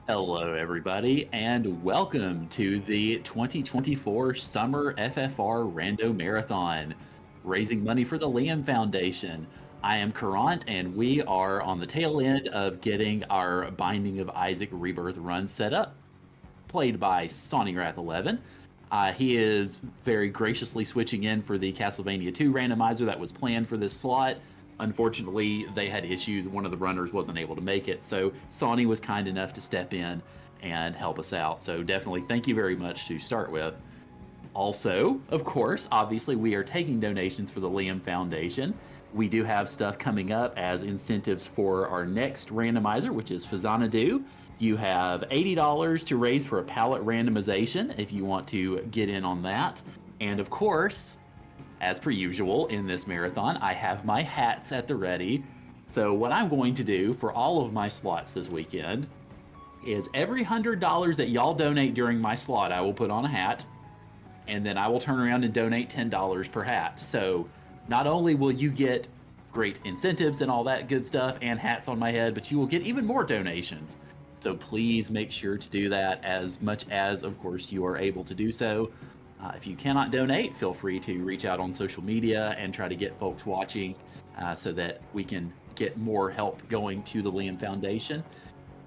Hello, everybody, and welcome to the 2024 Summer FFR Rando Marathon, raising money for the Liam Foundation. I am Currant, and we are on the tail end of getting our Binding of Isaac Rebirth run set up, played by SonnyWrath11. He is very graciously switching in for the Castlevania 2 randomizer that was planned for this slot. Unfortunately, they had issues. One of the runners wasn't able to make it, so Sonny was kind enough to step in and help us out. So definitely thank you very much to start with. Also, of course, obviously, we are taking donations for the Liam Foundation. We do have stuff coming up as incentives for our next randomizer, which is Fazanadu. You have $80 to raise for a pallet randomization if you want to get in on that. And of course, as per usual in this marathon, I have my hats at the ready. So what I'm going to do for all of my slots this weekend is every $100 that y'all donate during my slot, I will put on a hat, and then I will turn around and donate $10 per hat. So not only will you get great incentives and all that good stuff and hats on my head, but you will get even more donations. So please make sure to do that as much as, of course, you are able to do so. If you cannot donate, feel free to reach out on social media and try to get folks watching so that we can get more help going to the Liam Foundation.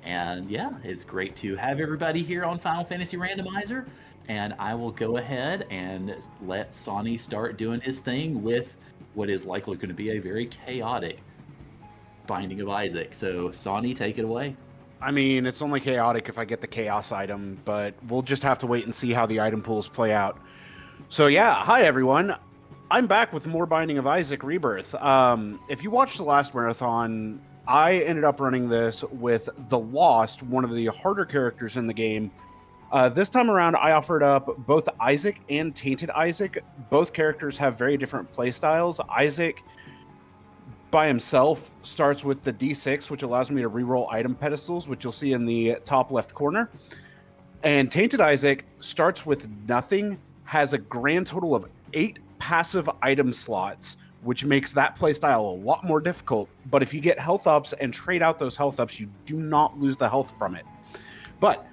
And yeah, it's great to have everybody here on Final Fantasy Randomizer. And I will go ahead and let Sonny start doing his thing with what is likely going to be a very chaotic Binding of Isaac. So, Sonny, take it away. I mean, it's only chaotic if I get the chaos item, but we'll just have to wait and see how the item pools play out. So yeah, hi everyone. I'm back with more Binding of Isaac Rebirth. If you watched the last marathon, I ended up running this with the Lost, one of the harder characters in the game. This time around, I offered up both Isaac and Tainted Isaac. Both characters have very different playstyles. Isaac by himself starts with the D6, which allows me to reroll item pedestals, which you'll see in the top left corner. And Tainted Isaac starts with nothing, has a grand total of 8 passive item slots, which makes that playstyle a lot more difficult. But if you get health ups and trade out those health ups, you do not lose the health from it. But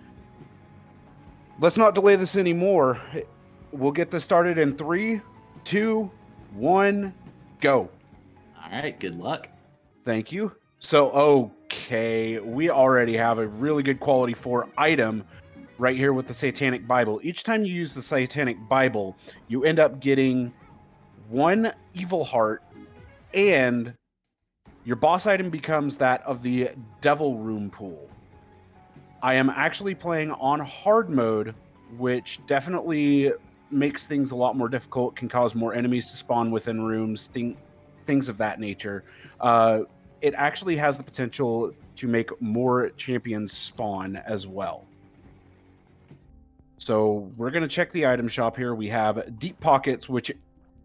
let's not delay this anymore. We'll get this started in 3, 2, 1, go. All right, good luck. Thank you. So, okay, we already have a really good quality 4 item right here with the Satanic Bible. Each time you use the Satanic Bible, you end up getting 1 evil heart, and your boss item becomes that of the Devil Room pool. I am actually playing on hard mode, which definitely makes things a lot more difficult, can cause more enemies to spawn within rooms, things of that nature. It actually has the potential to make more champions spawn as well. So we're going to check the item shop here. We have Deep Pockets, which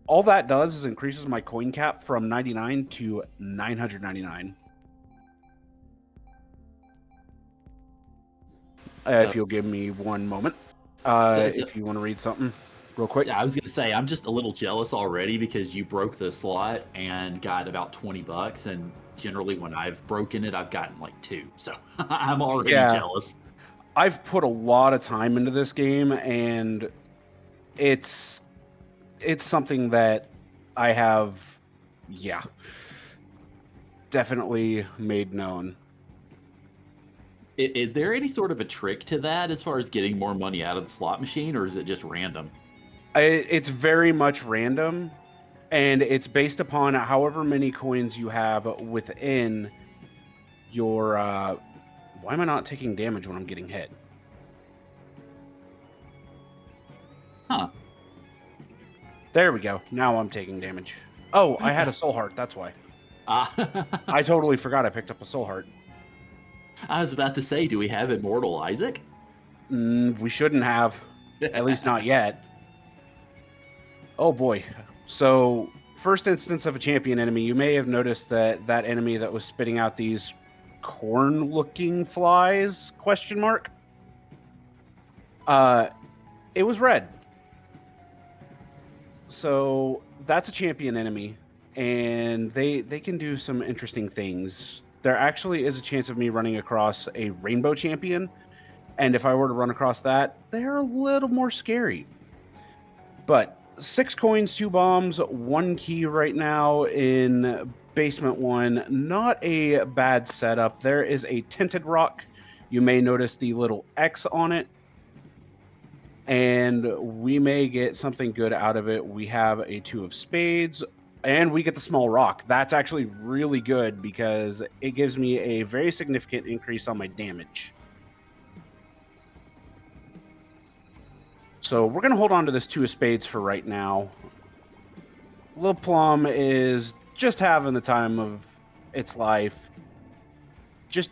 all that does is increases my coin cap from 99 to 999. If you'll give me one moment, if you want to read something real quick. Yeah, I was going to say, I'm just a little jealous already because you broke the slot and got about $20. And generally when I've broken it, I've gotten like 2. So I'm already jealous. I've put a lot of time into this game, and it's something that I have, definitely made known. Is there any sort of a trick to that as far as getting more money out of the slot machine, or is it just random? It's very much random, and it's based upon however many coins you have within your... why am I not taking damage when I'm getting hit? Huh. There we go. Now I'm taking damage. Oh, I had a soul heart. That's why. I totally forgot I picked up a soul heart. I was about to say, do we have Immortal Isaac? We shouldn't have. At least not yet. Oh boy. So, first instance of a champion enemy, you may have noticed that enemy that was spitting out these corn-looking flies, question mark? It was red. So, that's a champion enemy, and they can do some interesting things. There actually is a chance of me running across a rainbow champion, And if I were to run across that, they're a little more scary. But 6 coins, 2 bombs, 1 key right now in basement 1. Not a bad setup. There is a tinted rock. You may notice the little X on it. And we may get something good out of it. We have a 2 of spades, and we get the small rock. That's actually really good because it gives me a very significant increase on my damage. So we're going to hold on to this 2 of spades for right now. Lil Plum is just having the time of its life. Just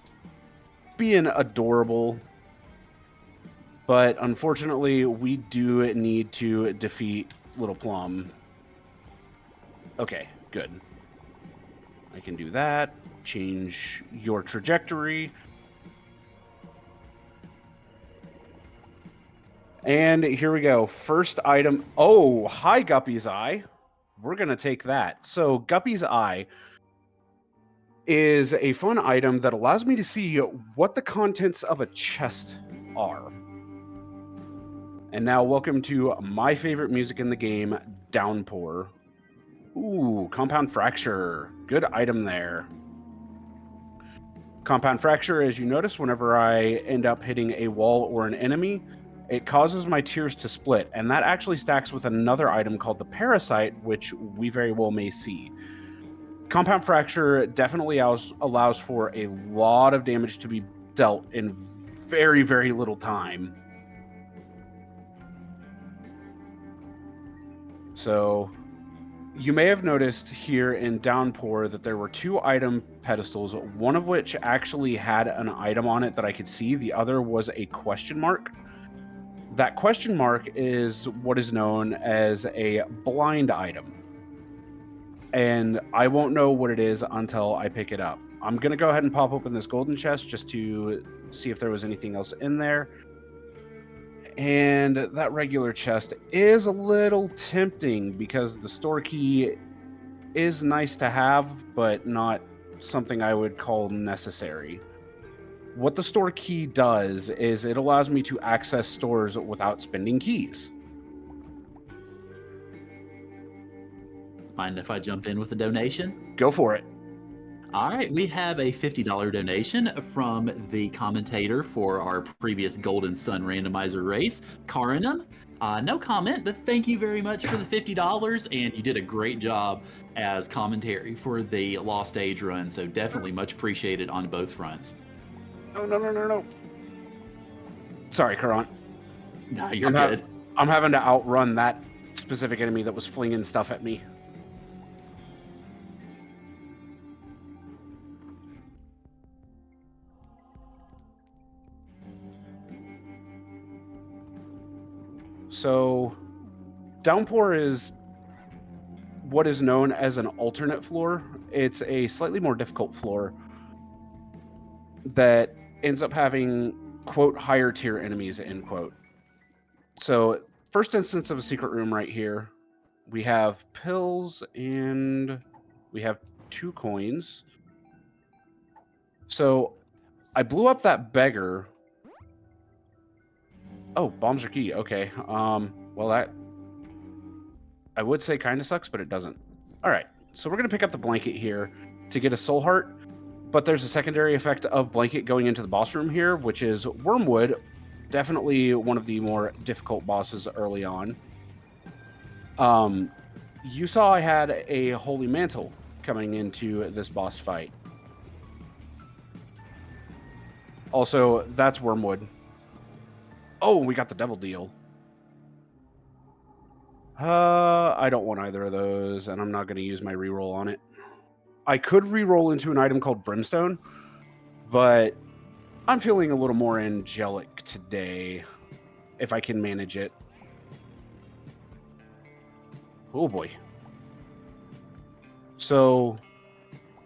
being adorable. But unfortunately, we do need to defeat Little Plum. Okay, good. I can do that. Change your trajectory. And here we go. First item. Oh, hi, Guppy's Eye. We're going to take that. So Guppy's Eye is a fun item that allows me to see what the contents of a chest are. And now welcome to my favorite music in the game, Downpour. Ooh, Compound Fracture. Good item there. Compound Fracture, as you notice, whenever I end up hitting a wall or an enemy, it causes my tiers to split, and that actually stacks with another item called the Parasite, which we very well may see. Compound Fracture definitely allows for a lot of damage to be dealt in very, very little time. So you may have noticed here in Downpour that there were 2 item pedestals, one of which actually had an item on it that I could see. The other was a question mark. That question mark is what is known as a blind item. And I won't know what it is until I pick it up. I'm going to go ahead and pop open this golden chest just to see if there was anything else in there. And that regular chest is a little tempting because the store key is nice to have, but not something I would call necessary. What the store key does is it allows me to access stores without spending keys. Mind if I jump in with a donation? Go for it. All right, we have a $50 donation from the commentator for our previous Golden Sun randomizer race, Karinam. No comment, but thank you very much for the $50, and you did a great job as commentary for the Lost Age run, so definitely much appreciated on both fronts. No. Sorry, Karan. No, you're good. I'm having to outrun that specific enemy that was flinging stuff at me. So, Downpour is what is known as an alternate floor. It's a slightly more difficult floor that ends up having, quote, higher tier enemies, end quote. So, first instance of a secret room right here. We have pills and we have 2 coins. So, I blew up that beggar. Oh, bombs are key. Okay. Well, that I would say kind of sucks, but it doesn't. All right. So we're going to pick up the blanket here to get a soul heart, but there's a secondary effect of blanket going into the boss room here, which is Wormwood. Definitely one of the more difficult bosses early on. You saw I had a Holy Mantle coming into this boss fight. Also, that's Wormwood. Oh, we got the Devil Deal. I don't want either of those, and I'm not going to use my reroll on it. I could reroll into an item called Brimstone, but I'm feeling a little more angelic today, if I can manage it. Oh boy. So,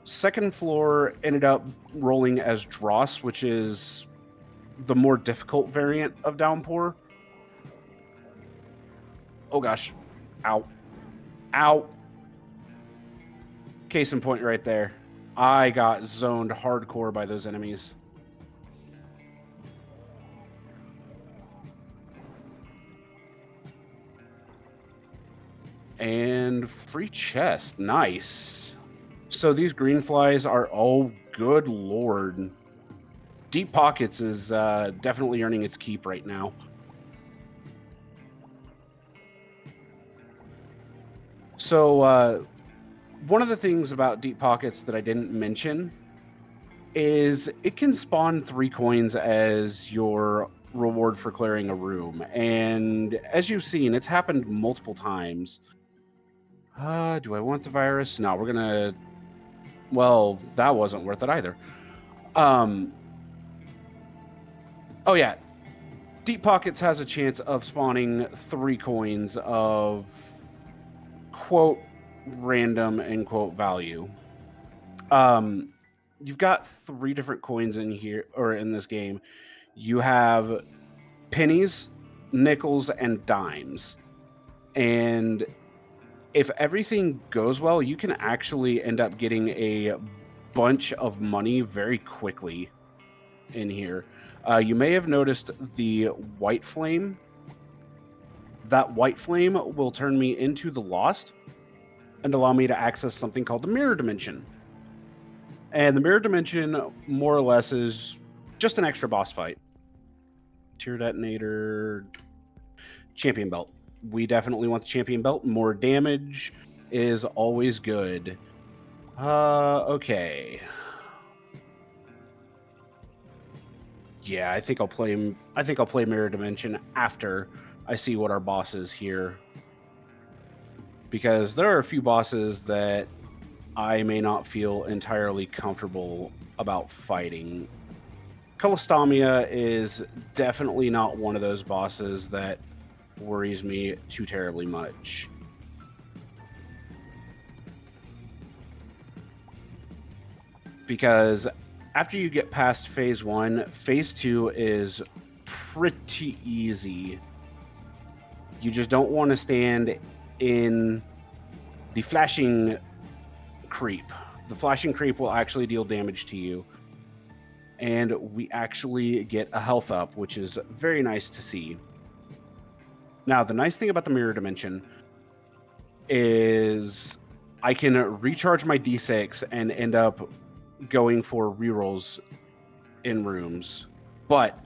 second floor ended up rolling as Dross, which is the more difficult variant of Downpour. Oh gosh. Ow. Ow. Case in point right there. I got zoned hardcore by those enemies. And free chest. Nice. So these green flies are, oh, good lord. Deep Pockets is definitely earning its keep right now. So one of the things about Deep Pockets that I didn't mention is it can spawn 3 coins as your reward for clearing a room. And as you've seen, it's happened multiple times. Do I want the virus? No, we're gonna... Well, that wasn't worth it either. Oh yeah, Deep Pockets has a chance of spawning 3 coins of quote random end quote value. You've got 3 different coins in here, or in this game. You have pennies, nickels, and dimes. And if everything goes well, you can actually end up getting a bunch of money very quickly in here. You may have noticed the white flame. That white flame will turn me into the Lost and allow me to access something called the Mirror Dimension. And the Mirror Dimension, more or less, is just an extra boss fight. Tier Detonator, Champion Belt. We definitely want the Champion Belt. More damage is always good. Okay. Yeah, I think I'll play Mirror Dimension after I see what our boss is here. Because there are a few bosses that I may not feel entirely comfortable about fighting. Colostomia is definitely not one of those bosses that worries me too terribly much. Because after you get past phase 1, phase 2 is pretty easy. You just don't want to stand in the flashing creep. The flashing creep will actually deal damage to you. And we actually get a health up, which is very nice to see. Now, the nice thing about the Mirror Dimension is I can recharge my D6 and end up going for rerolls in rooms. But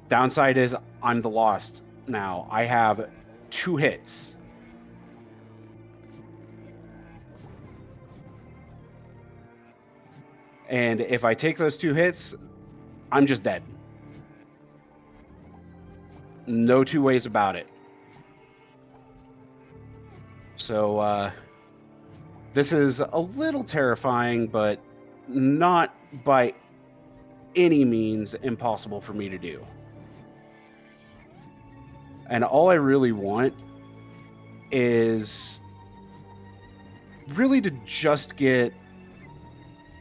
downside is I'm the Lost now. I have 2 hits. And if I take those 2 hits, I'm just dead. No 2 ways about it. So this is a little terrifying, but not by any means impossible for me to do. And all I really want is really to just get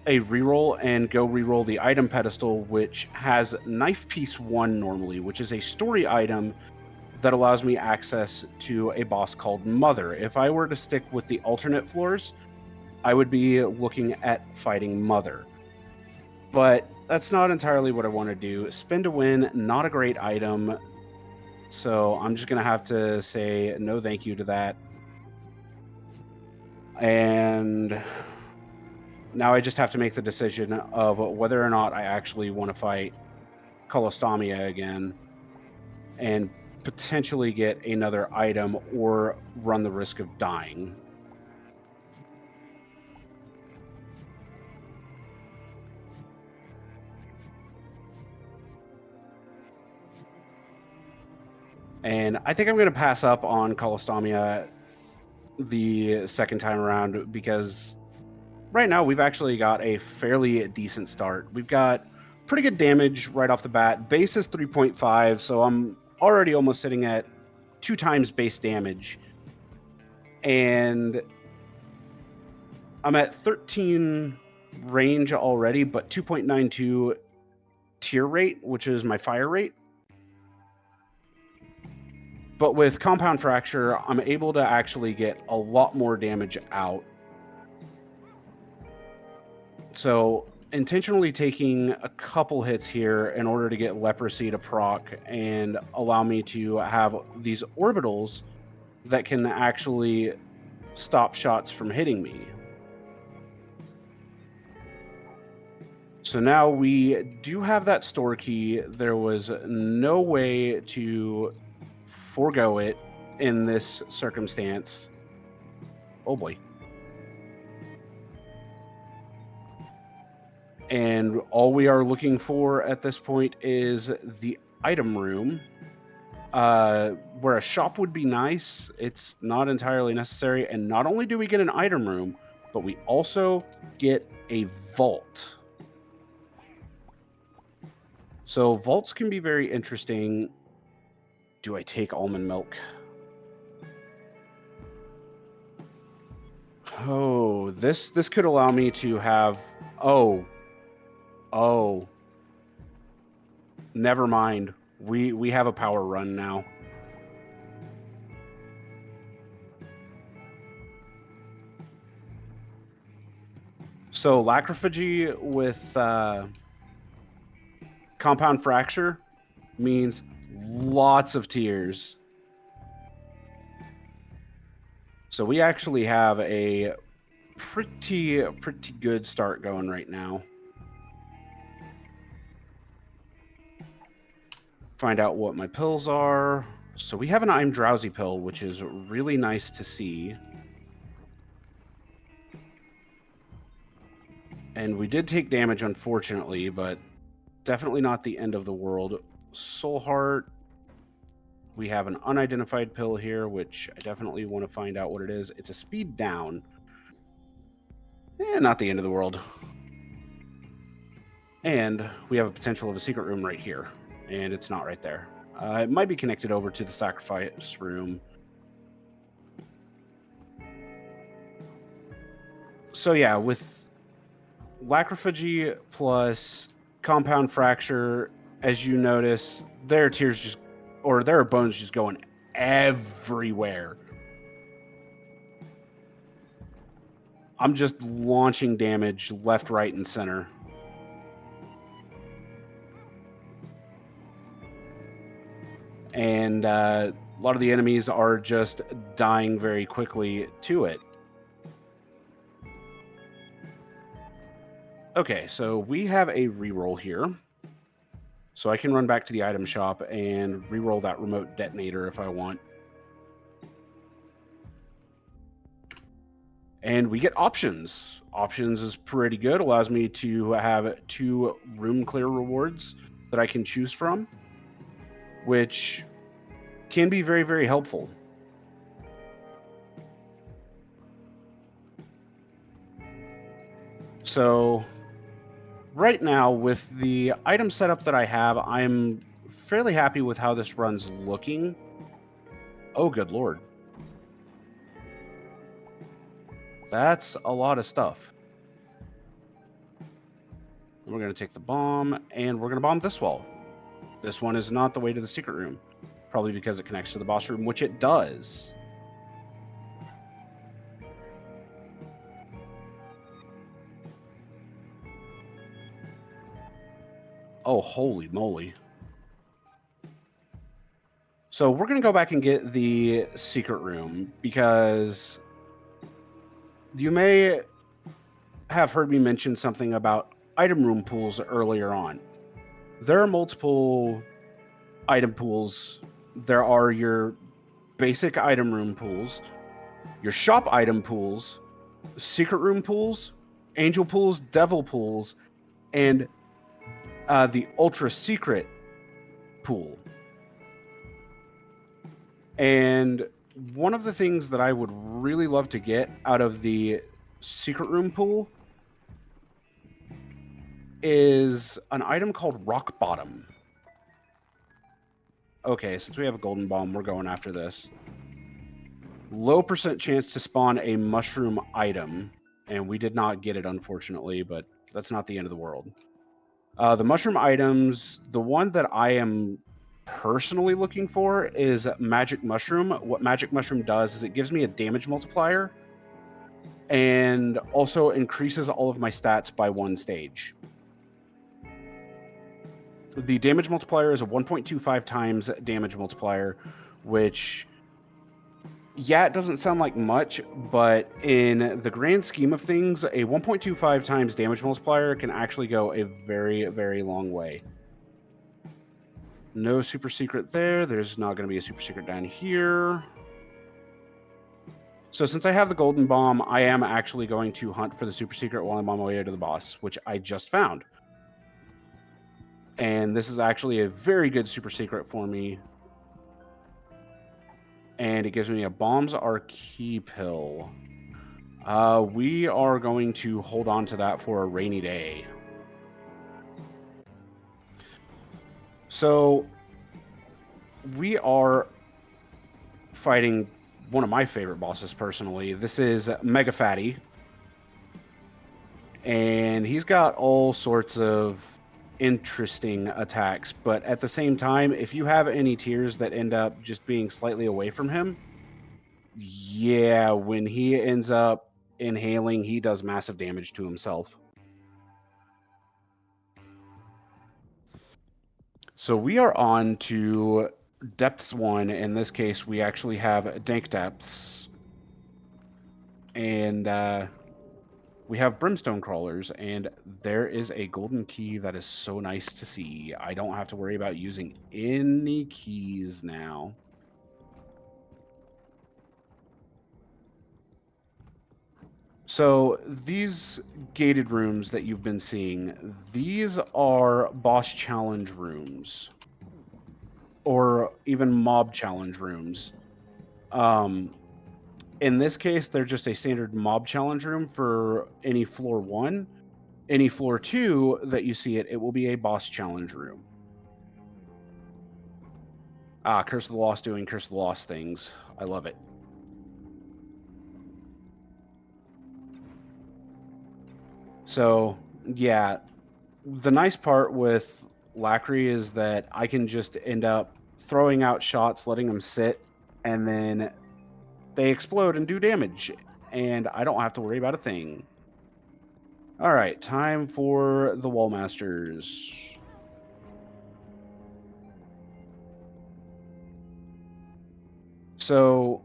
a reroll and go reroll the item pedestal, which has Knife Piece 1 normally, which is a story item that allows me access to a boss called Mother. If I were to stick with the alternate floors, I would be looking at fighting Mother. But that's not entirely what I want to do. Spin to win, not a great item. So I'm just going to have to say no thank you to that. And now I just have to make the decision of whether or not I actually want to fight Colostomia again and potentially get another item or run the risk of dying. And I think I'm going to pass up on Colostomia the second time around because right now we've actually got a fairly decent start. We've got pretty good damage right off the bat. Base is 3.5, so I'm already almost sitting at 2 times base damage. And I'm at 13 range already, but 2.92 tier rate, which is my fire rate. But with Compound Fracture, I'm able to actually get a lot more damage out. So intentionally taking a couple hits here in order to get Leprosy to proc and allow me to have these orbitals that can actually stop shots from hitting me. So now we do have that store key. There was no way to forego it in this circumstance. Oh boy. And all we are looking for at this point is the item room, where a shop would be nice. It's not entirely necessary. And not only do we get an item room, but we also get a vault. So vaults can be very interesting. Do I take almond milk? Oh, this could allow me to have... Oh. Never mind. We have a power run now. So lacrophagy with compound fracture means lots of tears. So we actually have a pretty good start going right now. Find out what my pills are. So we have an I'm drowsy pill, which is really nice to see. And we did take damage, unfortunately, but definitely not the end of the world. Soul Heart. We have an unidentified pill here, which I definitely want to find out what it is. It's a speed down. Not the end of the world. And we have a potential of a secret room right here. And it's not right there. It might be connected over to the sacrifice room. So yeah, with lacrophagy plus compound fracture, as you notice, there are tears just, or there are bones just going everywhere. I'm just launching damage left, right, and center. And a lot of the enemies are just dying very quickly to it. Okay, so we have a reroll here. So I can run back to the item shop and reroll that remote detonator if I want. And we get options. Options is pretty good. Allows me to have 2 room clear rewards that I can choose from, which can be very, very helpful. So right now, with the item setup that I have, I'm fairly happy with how this run's looking. Oh, good lord. That's a lot of stuff. We're going to take the bomb, and we're going to bomb this wall. This one is not the way to the secret room. Probably because it connects to the boss room, which it does. Oh, holy moly. So we're going to go back and get the secret room, because you may have heard me mention something about item room pools earlier on. There are multiple item pools. There are your basic item room pools, your shop item pools, secret room pools, angel pools, devil pools, and the ultra secret pool. And one of the things that I would really love to get out of the secret room pool is an item called Rock Bottom. Okay, since we have a golden bomb, we're going after this. Low % chance to spawn a mushroom item, and we did not get it, unfortunately, but that's not the end of the world. The mushroom items, the one that I am personally looking for is Magic Mushroom. What Magic Mushroom does is it gives me a damage multiplier and also increases all of my stats by 1 stage. The damage multiplier is a 1.25 times damage multiplier, which Yeah, it doesn't sound like much, but in the grand scheme of things, a 1.25 times damage multiplier can actually go a very, very long way. No super secret there. There's not going to be a super secret down here. So since I have the golden bomb, I am actually going to hunt for the super secret while I'm on my way to the boss, which I just found. And this is actually a very good super secret for me. And it gives me a bombs are key pill. We are going to hold on to that for a rainy day. So we are fighting one of my favorite bosses personally. This is Mega Fatty. And he's got all sorts of interesting attacks, but at the same time, if you have any tiers that end up just being slightly away from him, yeah, when he ends up inhaling, he does massive damage to himself. So we are on to Depths 1. In this case, we actually have Dank Depths. And we have Brimstone Crawlers, and there is a golden key that is so nice to see. I don't have to worry about using any keys now. So these gated rooms that you've been seeing, these are boss challenge rooms, or even mob challenge rooms. In this case, they're just a standard mob challenge room for any floor 1. Any floor 2 that you see it will be a boss challenge room. Ah, Curse of the Lost doing Curse of the Lost things. I love it. So, yeah, the nice part with Lacry is that I can just end up throwing out shots, letting them sit, and then they explode and do damage, and I don't have to worry about a thing. All right, time for the Wall Masters. So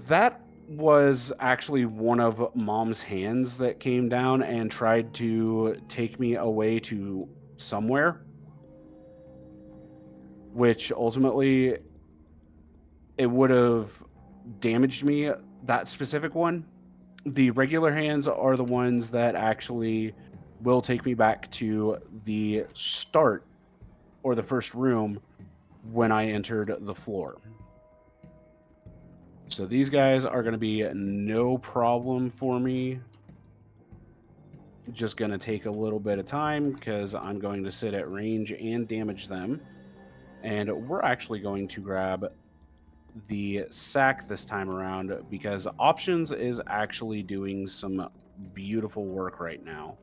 that was actually one of Mom's hands that came down and tried to take me away to somewhere, which ultimately it would have damaged me, that specific one. The regular hands are the ones that actually will take me back to the start or the first room when I entered the floor. So these guys are going to be no problem for me. Just going to take a little bit of time because I'm going to sit at range and damage them. And we're actually going to grab the sack this time around because options is actually doing some beautiful work right now.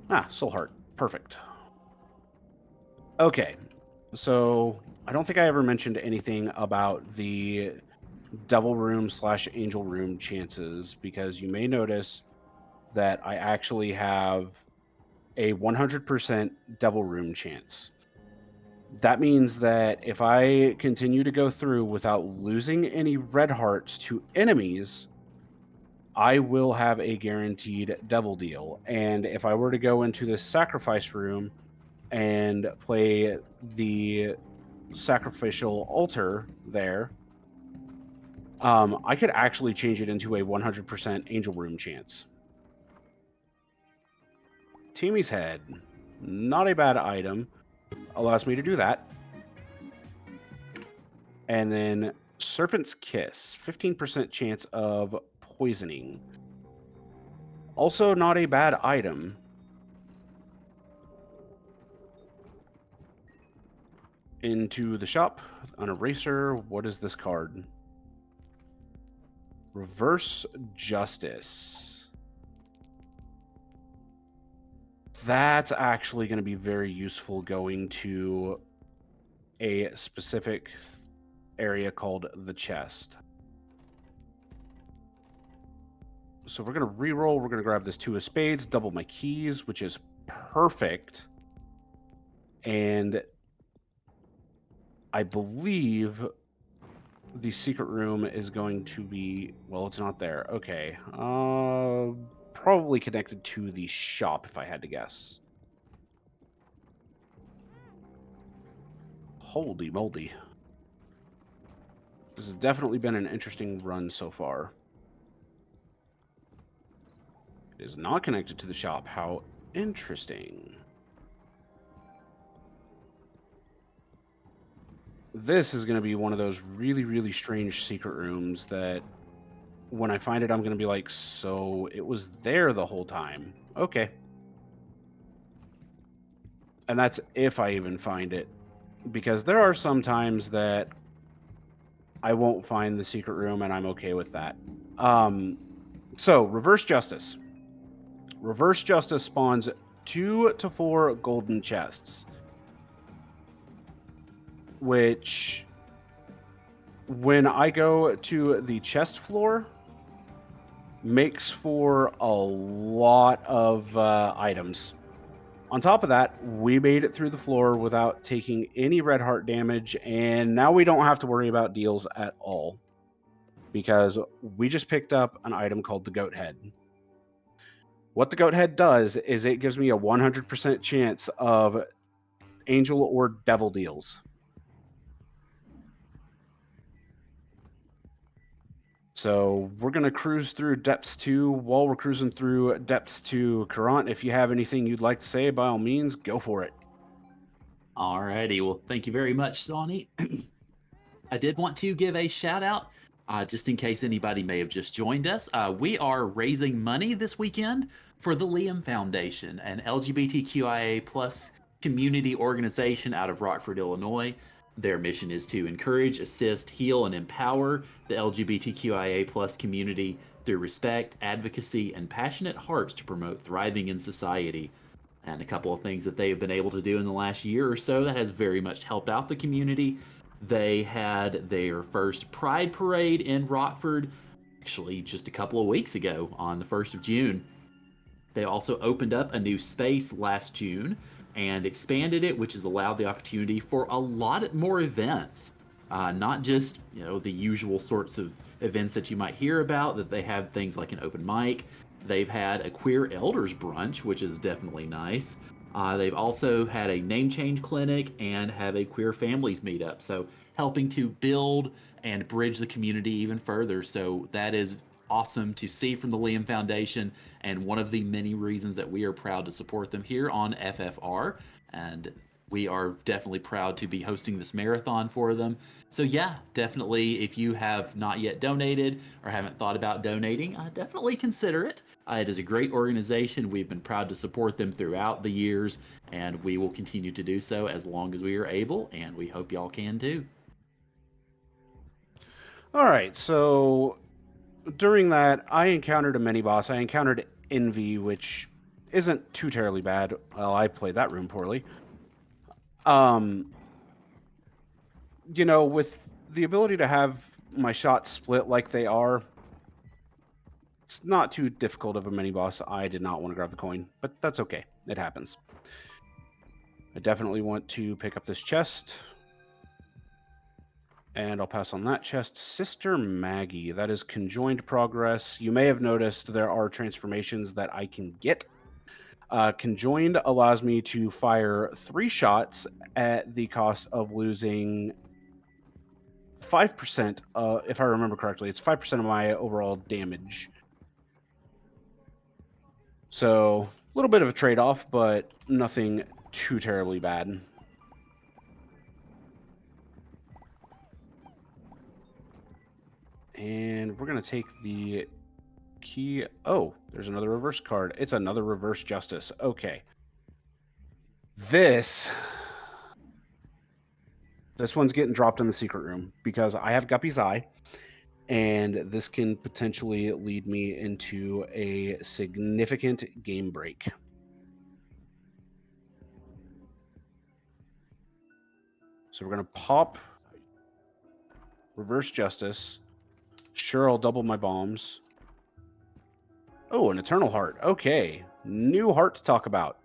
Ah, soul heart. Perfect. Okay. So I don't think I ever mentioned anything about the devil room / angel room chances because you may notice that I actually have a 100% devil room chance. That means that if I continue to go through without losing any red hearts to enemies, I will have a guaranteed devil deal. And if I were to go into this sacrifice room and play the sacrificial altar there, I could actually change it into a 100% angel room chance. Timmy's Head, not a bad item, allows me to do that. And then Serpent's Kiss, 15% chance of poisoning. Also not a bad item. Into the shop, an eraser. What is this card? Reverse Justice. That's actually going to be very useful going to a specific area called the chest. So we're going to re-roll. We're going to grab this 2 of spades, double my keys, which is perfect. And I believe the secret room is going to be, well, it's not there. Okay. Probably connected to the shop, if I had to guess. Holy moly. This has definitely been an interesting run so far. It is not connected to the shop. How interesting. This is going to be one of those really, really strange secret rooms that when I find it, I'm going to be like, so it was there the whole time. Okay. And that's if I even find it. Because there are some times that I won't find the secret room, and I'm okay with that. So, Reverse Justice. Reverse Justice spawns 2 to 4 golden chests. Which, when I go to the chest floor, makes for a lot of items. On top of that, we made it through the floor without taking any red heart damage, and now we don't have to worry about deals at all. Because we just picked up an item called the Goat Head. What the Goat Head does is it gives me a 100% chance of angel or devil deals. So we're going to cruise through Depths 2. While we're cruising through Depths 2, Karant, if you have anything you'd like to say, by all means, go for it. Alrighty, well, thank you very much, Sonny. I did want to give a shout out, just in case anybody may have just joined us. We are raising money this weekend for the Liam Foundation, an LGBTQIA plus community organization out of Rockford, Illinois. Their mission is to encourage, assist, heal, and empower the LGBTQIA plus community through respect, advocacy, and passionate hearts to promote thriving in society. And a couple of things that they've been able to do in the last year or so that has very much helped out the community. They had their first Pride Parade in Rockford, actually just a couple of weeks ago on the 1st of June. They also opened up a new space last June and expanded it, which has allowed the opportunity for a lot more events. Not just, the usual sorts of events that you might hear about, that they have things like an open mic. They've had a queer elders brunch, which is definitely nice. They've also had a name change clinic and have a queer families meetup. So helping to build and bridge the community even further. So that is awesome to see from the Liam Foundation, and one of the many reasons that we are proud to support them here on FFR. And we are definitely proud to be hosting this marathon for them. So yeah, definitely, if you have not yet donated or haven't thought about donating, definitely consider it. It is a great organization. We've been proud to support them throughout the years, and we will continue to do so as long as we are able, and we hope y'all can too. All right, so during that, I encountered a mini boss. I encountered Envy, which isn't too terribly bad. Well, I played that room poorly. With the ability to have my shots split like they are, it's not too difficult of a mini boss. I did not want to grab the coin, but that's okay. It happens. I definitely want to pick up this chest. And I'll pass on that chest. Sister Maggie, that is conjoined progress. You may have noticed there are transformations that I can get. Conjoined allows me to fire 3 shots at the cost of losing 5%. If I remember correctly, it's 5% of my overall damage. So a little bit of a trade-off, but nothing too terribly bad. And we're going to take the key. Oh, there's another reverse card. It's another Reverse Justice. Okay. This one's getting dropped in the secret room because I have Guppy's Eye, and this can potentially lead me into a significant game break. So we're going to pop Reverse Justice. Sure, I'll double my bombs. Oh, an Eternal Heart. Okay. New heart to talk about.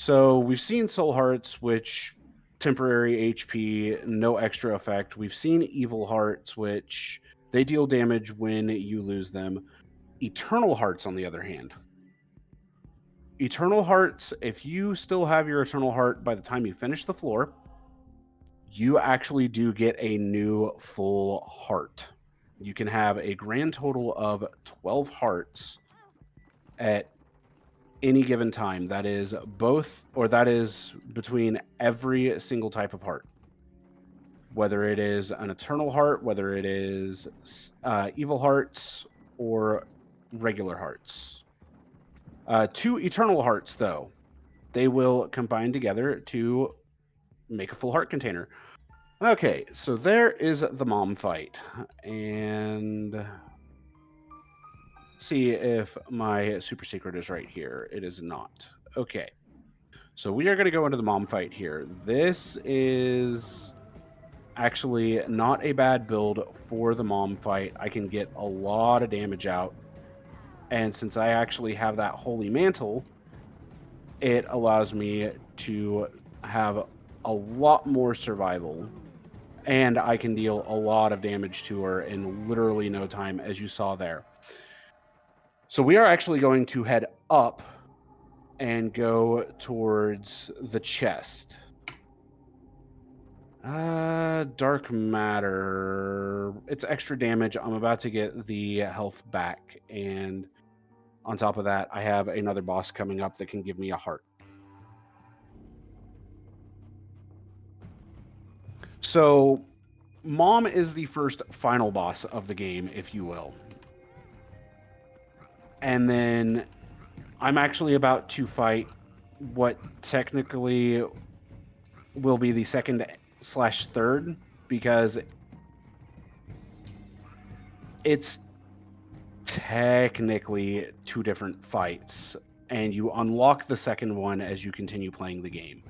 So we've seen Soul Hearts, which temporary HP, no extra effect. We've seen Evil Hearts, which they deal damage when you lose them. Eternal Hearts, on the other hand. Eternal Hearts, if you still have your Eternal Heart by the time you finish the floor, you actually do get a new full heart. You can have a grand total of 12 hearts at any given time. That is both, or that is between every single type of heart. Whether it is an Eternal Heart, whether it is Evil Hearts, or regular hearts. 2 Eternal Hearts, though, they will combine together to make a full heart container. Okay, so there is the mom fight. And see if my super secret is right here. It is not. Okay. So we are going to go into the mom fight here. This is actually not a bad build for the mom fight. I can get a lot of damage out. And since I actually have that holy mantle, it allows me to have a lot more survival. And I can deal a lot of damage to her in literally no time, as you saw there. So we are actually going to head up and go towards the chest. Dark matter. It's extra damage. I'm about to get the health back. And on top of that, I have another boss coming up that can give me a heart. So Mom is the first final boss of the game, if you will. And then I'm actually about to fight what technically will be the second/third, because it's technically 2 different fights, and you unlock the second one as you continue playing the game.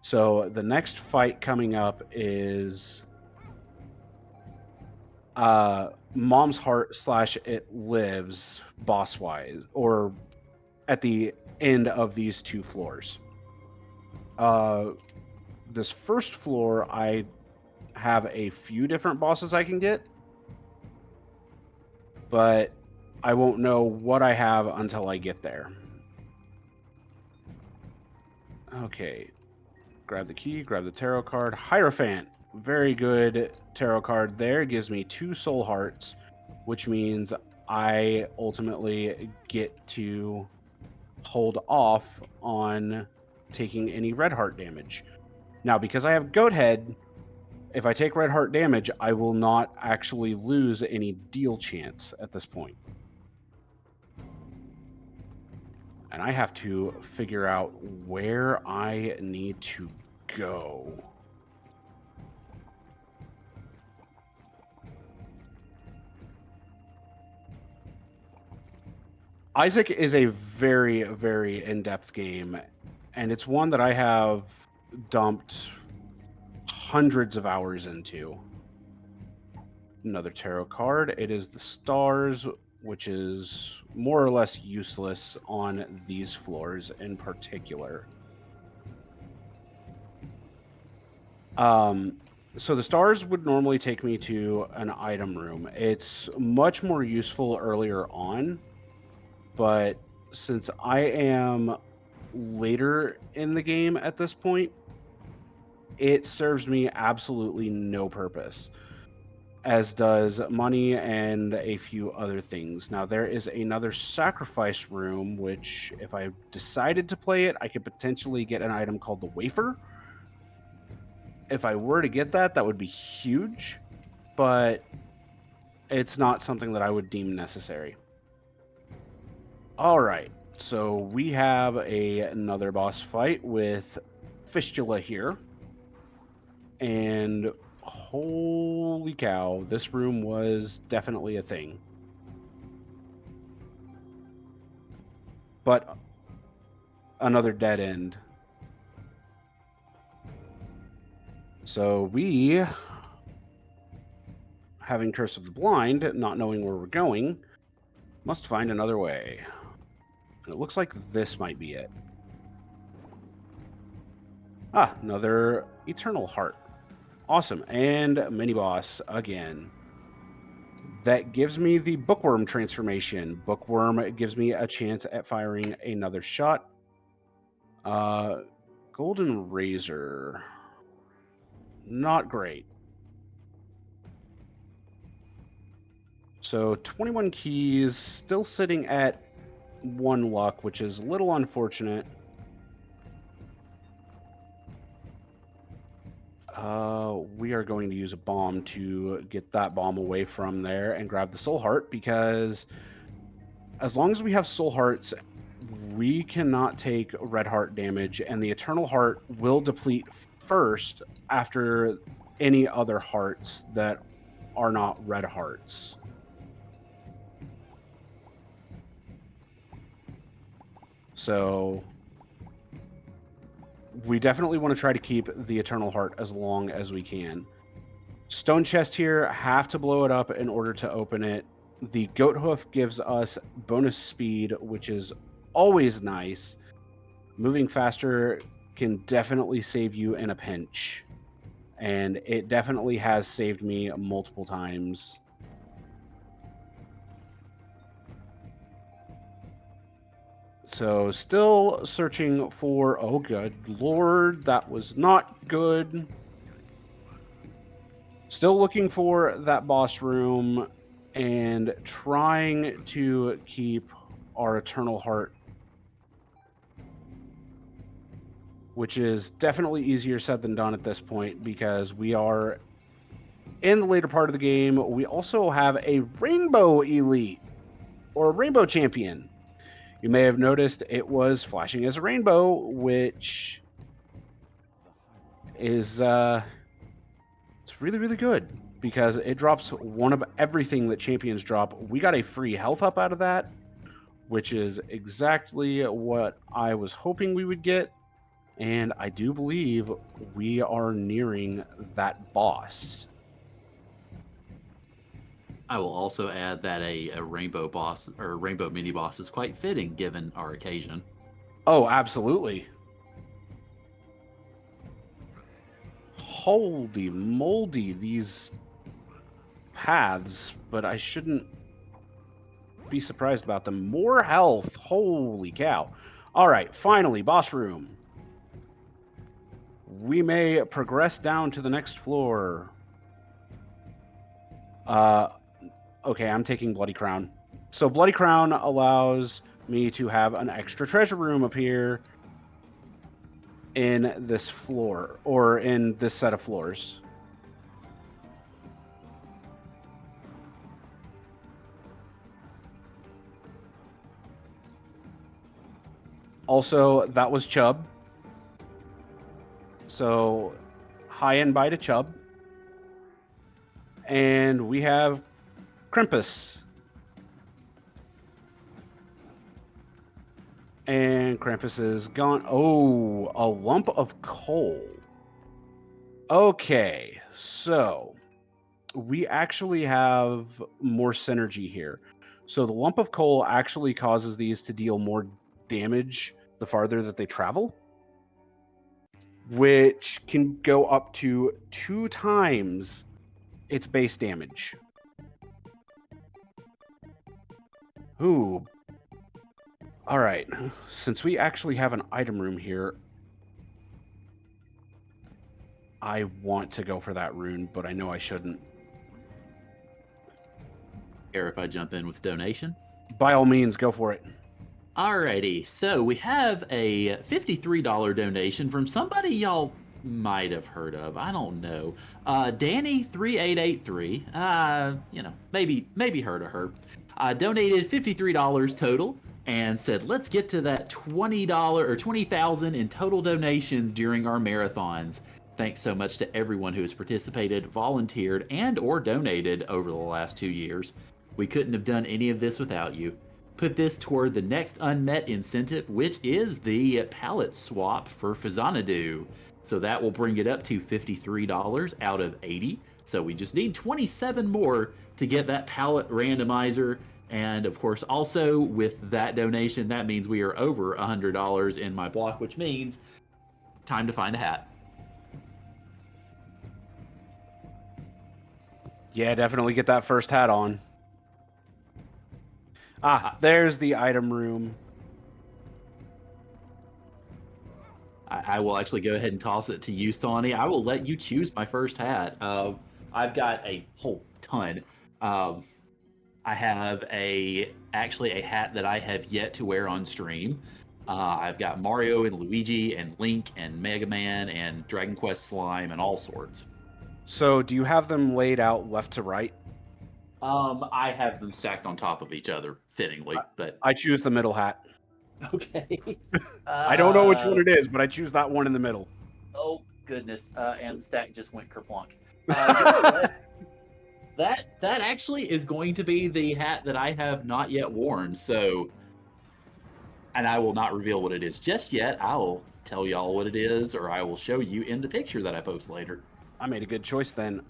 So the next fight coming up is Mom's Heart / It Lives boss wise, or at the end of these 2 floors. This first floor, I have a few different bosses I can get, but I won't know what I have until I get there. Okay, grab the key, grab the tarot card. Hierophant, very good tarot card there. Gives me 2 soul hearts, which means I ultimately get to hold off on taking any red heart damage. Now, because I have goat head, if I take red heart damage, I will not actually lose any deal chance at this point. And I have to figure out where I need to go. Isaac is a very, very in-depth game, and it's one that I have dumped hundreds of hours into. Another tarot card. It is the stars, which is more or less useless on these floors in particular. So the stars would normally take me to an item room. It's much more useful earlier on, but since I am later in the game at this point, it serves me absolutely no purpose, as does money and a few other things. Now, there is another sacrifice room, which if I decided to play it, I could potentially get an item called the wafer. If I were to get that, that would be huge, but it's not something that I would deem necessary. All right, so we have another boss fight with Fistula here. And holy cow, this room was definitely a thing. But another dead end. So we, having Curse of the Blind, not knowing where we're going, must find another way. And it looks like this might be it. Another Eternal Heart. Awesome. And mini boss again. That gives me the Bookworm transformation. Bookworm gives me a chance at firing another shot. Golden Razor. Not great. So 21 keys, still sitting at 1 luck, which is a little unfortunate. We are going to use a bomb to get that bomb away from there and grab the Soul Heart, because as long as we have Soul Hearts, we cannot take Red Heart damage, and the Eternal Heart will deplete first after any other hearts that are not Red Hearts. So we definitely want to try to keep the Eternal Heart as long as we can. Stone chest here, have to blow it up in order to open it. The Goat Hoof gives us bonus speed, which is always nice. Moving faster can definitely save you in a pinch. And it definitely has saved me multiple times. So still searching for, oh good lord, that was not good. Still looking for that boss room and trying to keep our Eternal Heart, which is definitely easier said than done at this point because we are in the later part of the game. We also have a Rainbow Elite or a Rainbow Champion. You may have noticed it was flashing as a rainbow, which is it's really, really good because it drops one of everything that champions drop. We got a free health up out of that, which is exactly what I was hoping we would get. And I do believe we are nearing that boss. I will also add that a rainbow boss or rainbow mini boss is quite fitting given our occasion. Oh, absolutely. Holy moldy, these paths, but I shouldn't be surprised about them. More health. Holy cow. All right, finally, boss room. We may progress down to the next floor. Okay, I'm taking Bloody Crown. So Bloody Crown allows me to have an extra treasure room appear in this floor, or in this set of floors. Also, that was Chubb. So, high end bye to Chubb. And we have Krampus. And Krampus is gone. Oh, a lump of coal. Okay, so we actually have more synergy here. So the lump of coal actually causes these to deal more damage the farther that they travel, which can go up to 2 times its base damage. Ooh. All right, since we actually have an item room here, I want to go for that rune, but I know I shouldn't. Care if I jump in with donation? By all means, go for it. Alrighty, so we have a $53 donation from somebody y'all might have heard of. I don't know. Danny3883. Maybe heard of her. Donated $53 total and said, let's get to that $20 or $20,000 in total donations during our marathons. Thanks so much to everyone who has participated, volunteered, and or donated over the last 2 years. We couldn't have done any of this without you. Put this toward the next unmet incentive, which is the palette swap for Fazanadu. So that will bring it up to $53 out of 80. So we just need 27 more to get that palette randomizer. And of course, also with that donation, that means we are over $100 in my block, which means Time to find a hat. Yeah, definitely get that first hat on. There's the item room. I will actually go ahead and toss it to you, Sonny. I will let you choose my first hat. I've got a whole ton. I have actually a hat that I have yet to wear on stream. I've got Mario and Luigi and Link and Mega Man and Dragon Quest Slime and all sorts. So do you have them laid out left to right? I have them stacked on top of each other fittingly, but I choose the middle hat. okay. I don't know which one it is, but I choose that one in the middle. Oh goodness! And the stack just went kerplunk. You know what? That actually is going to be the hat that I have not yet worn. So, and I will not reveal what it is just yet. I will tell y'all what it is, or I will show you in the picture that I post later. I made a good choice then.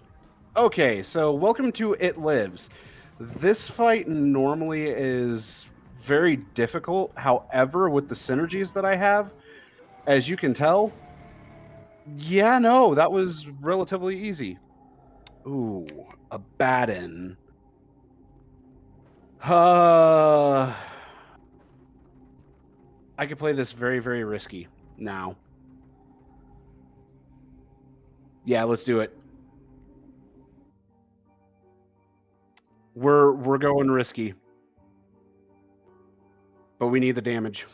Okay, so welcome to It Lives. This fight normally is very difficult. However, with the synergies that I have, as you can tell, yeah, no, that was relatively easy. Ooh, a Baden. I could play this very, very risky now. Yeah, let's do it. We're going risky. But we need the damage.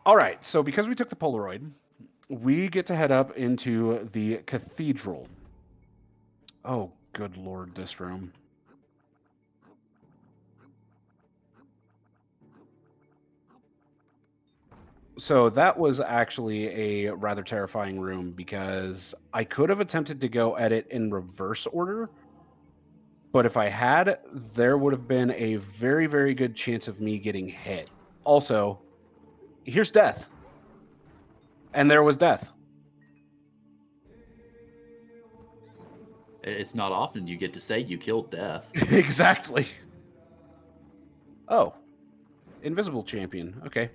All right, so because we took the Polaroid, we get to head up into the cathedral. Oh, good lord, this room. So that was actually a rather terrifying room because I could have attempted to go at it in reverse order, but if I had, there would have been a very, very good chance of me getting hit. Also, here's death. And there was death. It's not often you get to say you killed death. Exactly. Oh, invisible champion. Okay.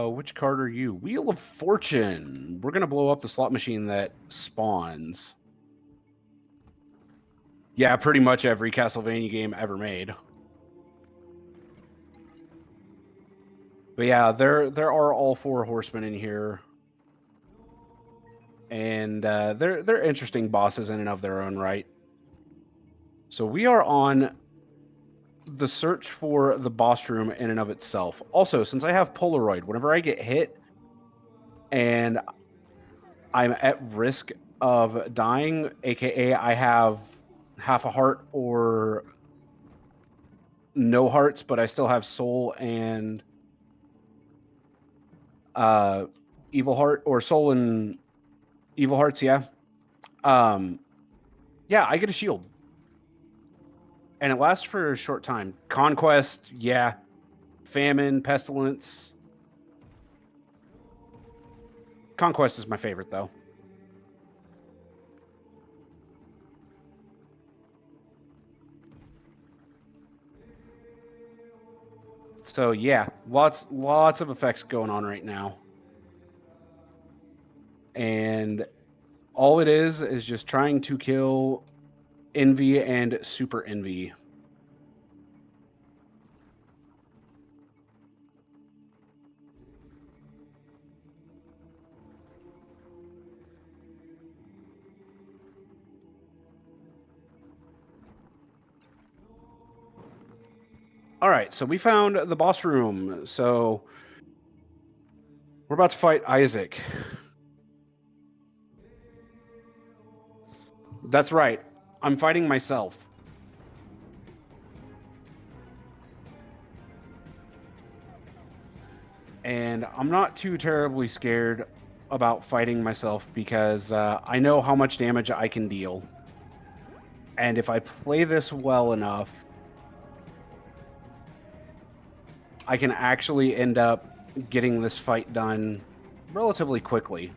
Which card are you? Wheel of Fortune. We're gonna blow up the slot machine that spawns. Yeah, pretty much every Castlevania game ever made. But yeah, there are all four horsemen in here, and they're interesting bosses in and of their own right. So we are on the search for the boss room in and of itself. Also, since I have Polaroid, whenever I get hit and I'm at risk of dying, aka I have half a heart or no hearts, but I still have soul and evil heart, or soul and evil hearts, yeah. Yeah, I get a shield. And it lasts for a short time. Conquest, yeah. Famine, pestilence. Conquest is my favorite though. So yeah, lots of effects going on right now. And all it is just trying to kill Envy and Super Envy. All right, so we found the boss room. So we're about to fight Isaac. That's right. I'm fighting myself. And I'm not too terribly scared about fighting myself because I know how much damage I can deal. And if I play this well enough, I can actually end up getting this fight done relatively quickly.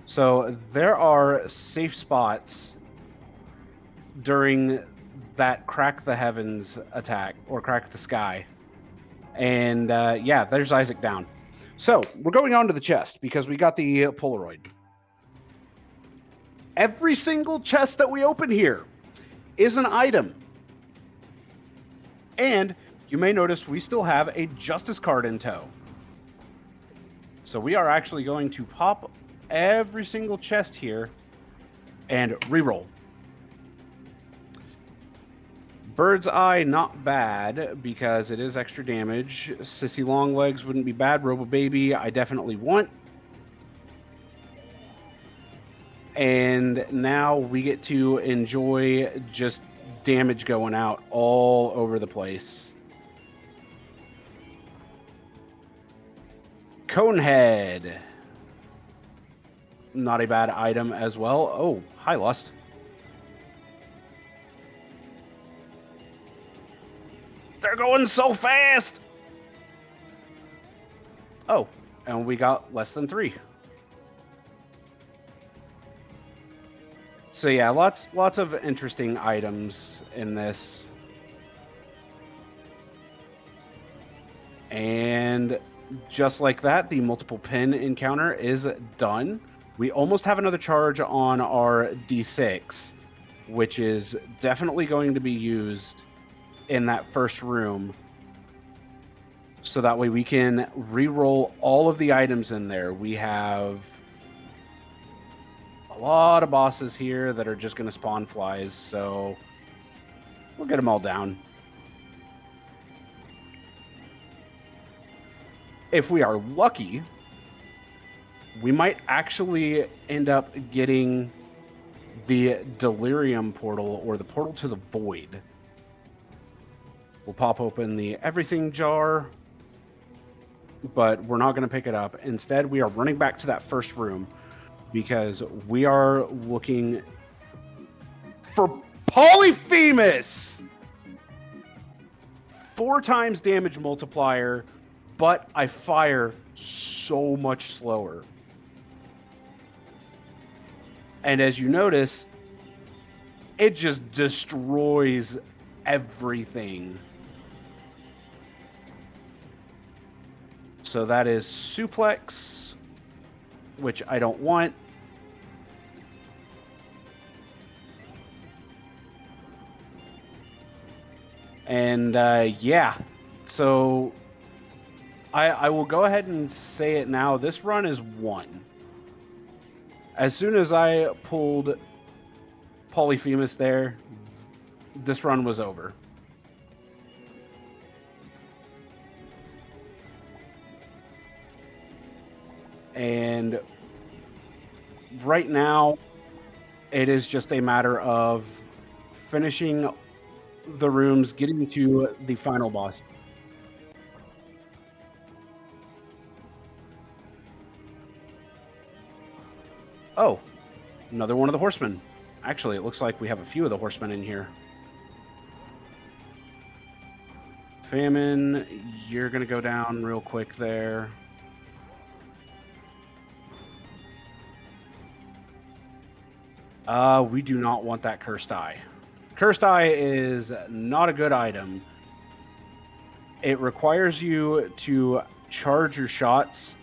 So there are safe spots during that crack the heavens attack, or crack the sky. And yeah, there's Isaac down. So we're going on to the chest because we got the Polaroid. Every single chest that we open here is an item. And you may notice we still have a Justice card in tow. So we are actually going to pop every single chest here and reroll. Bird's Eye, not bad because it is extra damage. Sissy Longlegs wouldn't be bad. Robo Baby, I definitely want. And now we get to enjoy just damage going out all over the place. Conehead. Not a bad item as well. Oh, hi, Lust. They're going so fast! Oh, and we got less than 3. So yeah, lots of interesting items in this. And just like that, the multiple pin encounter is done. We almost have another charge on our D6, which is definitely going to be used in that first room. So that way we can re-roll all of the items in there. We have a lot of bosses here that are just going to spawn flies, so we'll get them all down. If we are lucky, we might actually end up getting the Delirium portal or the portal to the Void. We'll pop open the everything jar, but we're not going to pick it up. Instead, we are running back to that first room because we are looking for Polyphemus! 4 times damage multiplier, but I fire so much slower. And as you notice, it just destroys everything. So that is Suplex, which I don't want. And yeah, so I will go ahead and say it now. This run is 1. As soon as I pulled Polyphemus there, this run was over. And right now, it is just a matter of finishing the rooms, getting to the final boss. Oh, another one of the horsemen. Actually, it looks like we have a few of the horsemen in here. Famine, you're going to go down real quick there. We do not want that Cursed Eye. Cursed Eye is not a good item. It requires you to charge your shots,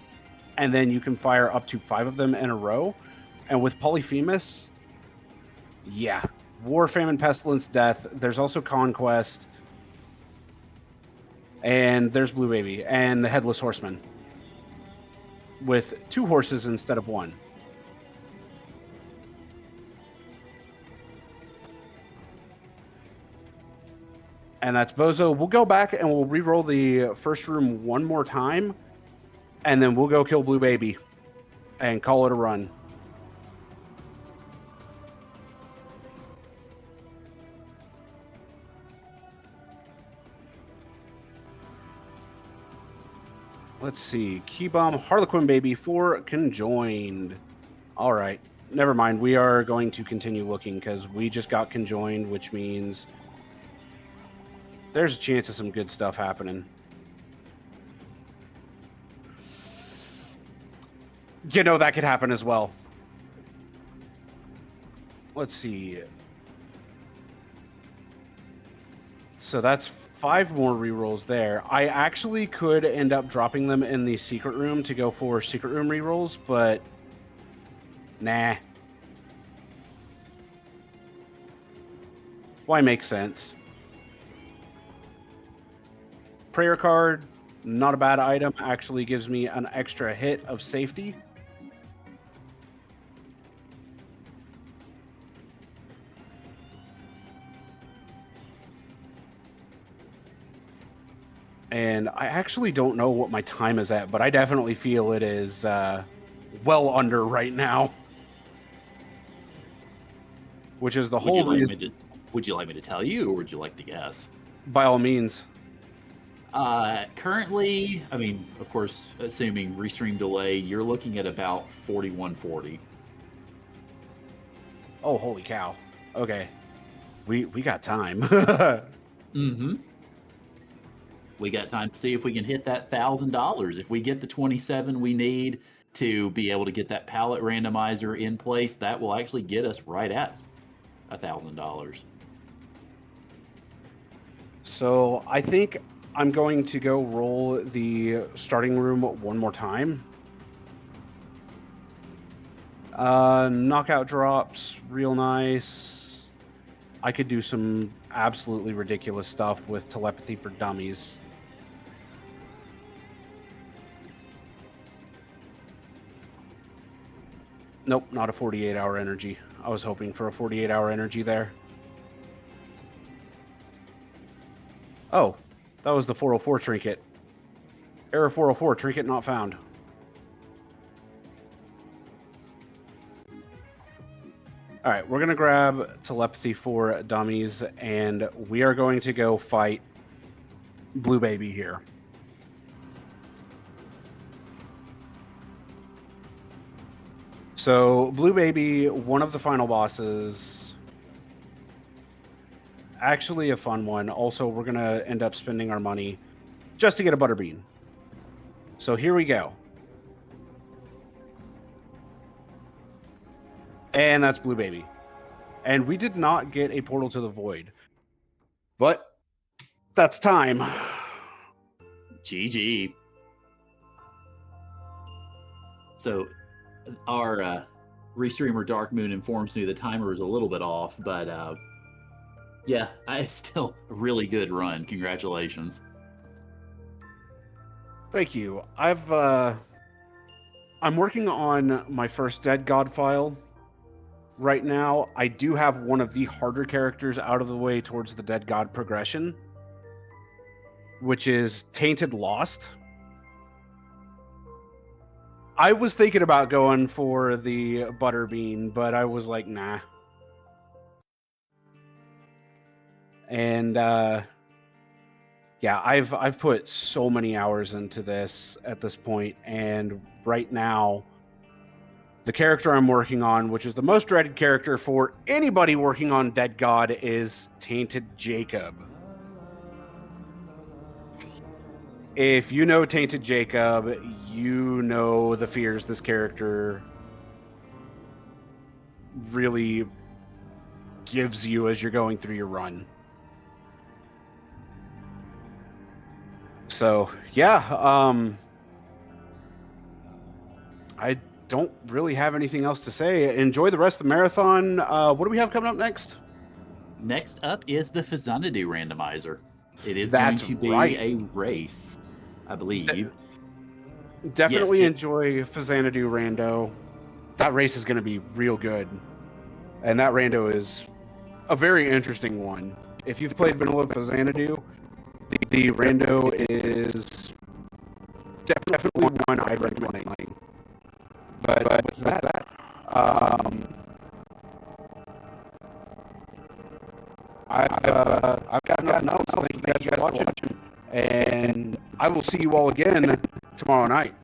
and then you can fire up to 5 of them in a row. And with Polyphemus, yeah, War, Famine, Pestilence, Death. There's also Conquest. And there's Blue Baby and the Headless Horseman with 2 horses instead of 1. And that's Bozo. We'll go back and we'll re-roll the first room one more time, and then we'll go kill Blue Baby and call it a run. Let's see. Key Bomb, Harlequin Baby for Conjoined. All right. Never mind. We are going to continue looking because we just got conjoined, which means there's a chance of some good stuff happening. You know, that could happen as well. Let's see. So that's 5 more rerolls there. I actually could end up dropping them in the secret room to go for secret room rerolls, but nah. Why make sense? Prayer card, not a bad item. Actually gives me an extra hit of safety. And I actually don't know what my time is at, but I definitely feel it is well under right now. Which is the whole reason. Would you like me to tell you, or would you like to guess? By all means. Currently, I mean, of course, assuming restream delay, you're looking at about 4140. Oh, holy cow. Okay. We got time. Mm-hmm. We got time to see if we can hit that $1,000. If we get the 27 we need to be able to get that pallet randomizer in place, that will actually get us right at $1,000. So I think I'm going to go roll the starting room one more time. Knockout drops, real nice. I could do some absolutely ridiculous stuff with telepathy for dummies. Nope, not a 48-hour energy. I was hoping for a 48-hour energy there. Oh, that was the 404 trinket. Error 404, trinket not found. All right, we're going to grab telepathy for dummies, and we are going to go fight Blue Baby here. So, Blue Baby, one of the final bosses. Actually a fun one. Also, we're going to end up spending our money just to get a Butterbean. So here we go. And that's Blue Baby. And we did not get a portal to the void. But that's time. GG. So our restreamer Dark Moon informs me the timer is a little bit off, but yeah, it's still a really good run. Congratulations. Thank you. I'm working on my first Dead God file right now. I do have one of the harder characters out of the way towards the Dead God progression, which is Tainted Lost. I was thinking about going for the Butterbean, but I was like, nah. And yeah, I've put so many hours into this at this point, and right now, the character I'm working on, which is the most dreaded character for anybody working on Dead God, is Tainted Jacob. If you know Tainted Jacob, you know the fears this character really gives you as you're going through your run. So, yeah, I don't really have anything else to say. Enjoy the rest of the marathon. What do we have coming up next? Next up is the Fazanadu randomizer. It is That's going to be right. a race, I believe. Definitely Yes, enjoy Fazanadu Rando. That race is going to be real good. And that Rando is a very interesting one. If you've played Vanilla Fazanadu, the Rando is definitely one I'd recommend playing. But with that, I've got nothing else. Thank you guys for watching. And I will see you all again tomorrow night.